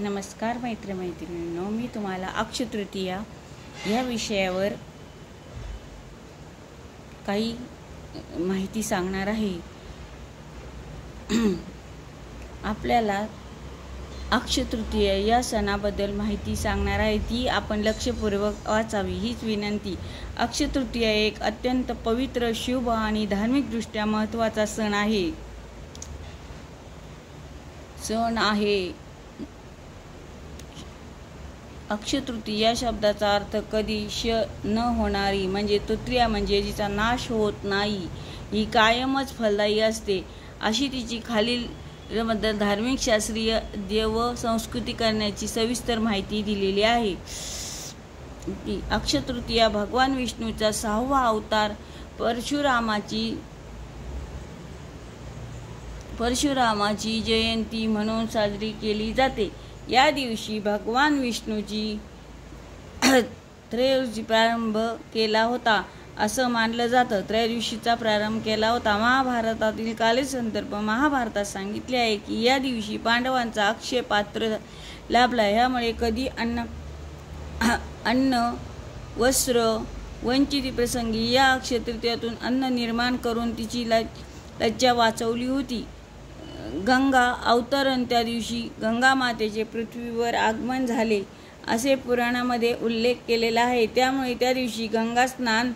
नमस्कार मैत्रिणींनो, मी तुम्हाला अक्षय तृतीया या विषयावर काही माहिती सांगणार आहे। आपल्याला अक्षय तृतीया या सणाबद्दल माहिती सांगणार आहे, ती आपण लक्षपूर्वक वाचावी हीच विनंती। अक्षय तृतीया एक अत्यंत पवित्र, शुभ आणि धार्मिकदृष्ट्या महत्त्वाचा सण आहे। अक्षय तृतीया या शब्दाचा अर्थ कधी न होणारी म्हणजे तृतीया म्हणजे जिचा नाश होत नाही, ही कायमच फलदायी असते, अशी तिची खालील धार्मिक, शास्त्रीय, देव संस्कृती करण्याची सविस्तर माहिती दिलेली आहे। अक्षय तृतीया भगवान विष्णूचा 6वा अवतार परशुरामाची जयंती म्हणून साजरी केली जाते। या दिवशी भगवान विष्णूची त्रयोदशी प्रारंभ केला होता असं मानलं जातं। त्रयोदशीचा प्रारंभ केला होता। महाभारतातील कालसंदर्भ महाभारतात सांगितले आहे की या दिवशी पांडवांचा अक्षय पात्र लाभला। यामुळे कधी अन्न वस्त्र वंचित प्रसंगी या अक्षय तृतीयातून अन्न निर्माण करून तिची लज्जा वाचवली होती। गंगा अवतरण त्या दिवशी गंगा मातेचे पृथ्वीवर आगमन झाले असे पुराणामध्ये उल्लेख केलेला आहे। त्यामुळे त्या दिवशी गंगा स्नान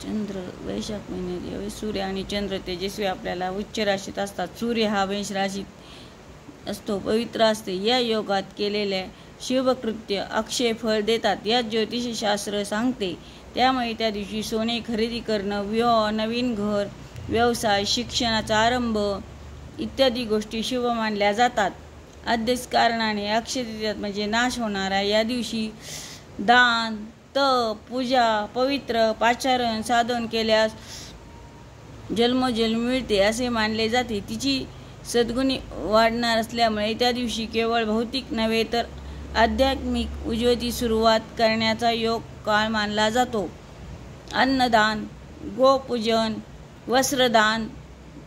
चंद्र वैशाख महिन्यात यावेळी सूर्य आणि चंद्र तेजस्वी आपल्याला उच्च राशीत असतात। सूर्य हा मेष राशीत असतो, पवित्र असते। या योगात केलेल्या शुभकृत्य अक्षय फळ देतात, यात ज्योतिषशास्त्र सांगते। त्यामुळे त्या दिवशी सोने खरेदी करणं, विवाह, नवीन घर, व्यवसाय, शिक्षणाचा आरंभ इत्यादी गोष्टी शुभ मानल्या जातात। अद्याच कारणाने अक्षय तृतीया म्हणजे नाश होणारा या दिवशी दान, तप, पूजा, पवित्र पाचारण साधन केल्यास जन्मोजन्म मिळते असे मानले जाते। तिची सद्गुणी वाढणार असल्यामुळे त्या दिवशी केवळ भौतिक नव्हे तर आध्यात्मिक उज्ज्वली सुरुवात करण्याचा योग काळ मानला जातो। अन्नदान, गोपूजन, वस्त्रदान,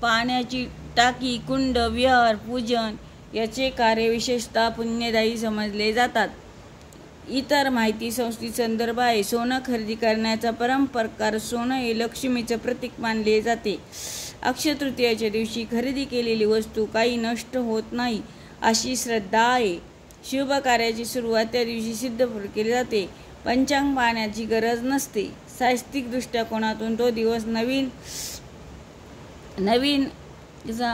पाण्याची टाकी, कुंड, विहार पूजन याचे कार्य विशेषतः पुण्यदायी समजले जातात। इतर माहिती संस्कृती संदर्भ आहे। सोनं खरेदी करण्याचा परंपरा सोनं हे लक्ष्मीचे प्रतीक मानले जाते। अक्षय तृतीयाच्या दिवशी खरेदी केलेली वस्तू काही नष्ट होत नाही अशी श्रद्धा आहे। शुभ कार्याची सुरुवात त्या दिवशी सिद्ध केली जाते। पंचांग पाहण्याची गरज नसते। साहित्यिक दृष्टिकोनातून तो दिवस नवीन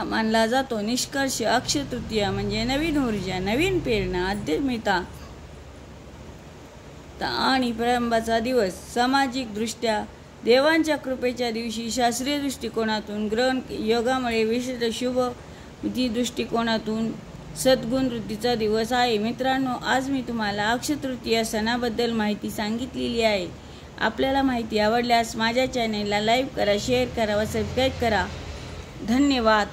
मानला जातो। निष्कर्ष, अक्षय तृतीया म्हणजे नवीन ऊर्जा, नवीन प्रेरणा, आध्यात्मिकता आणि प्रारंभाचा दिवस। सामाजिक दृष्ट्या देवांच्या कृपेच्या दिवशी, शास्त्रीय दृष्टिकोनातून ग्रह योगामुळे, विशेष शुभ दृष्टिकोनातून सद्गुण वृद्धीचा दिवस आहे। मित्रांनो, आज मी तुम्हाला अक्षय तृतीया सणाबद्दल माहिती सांगितलेली आहे। आपल्याला माहिती आवडल्यास माझ्या चॅनेलला लाईक करा, शेअर करा व सबस्क्राईब करा। धन्यवाद।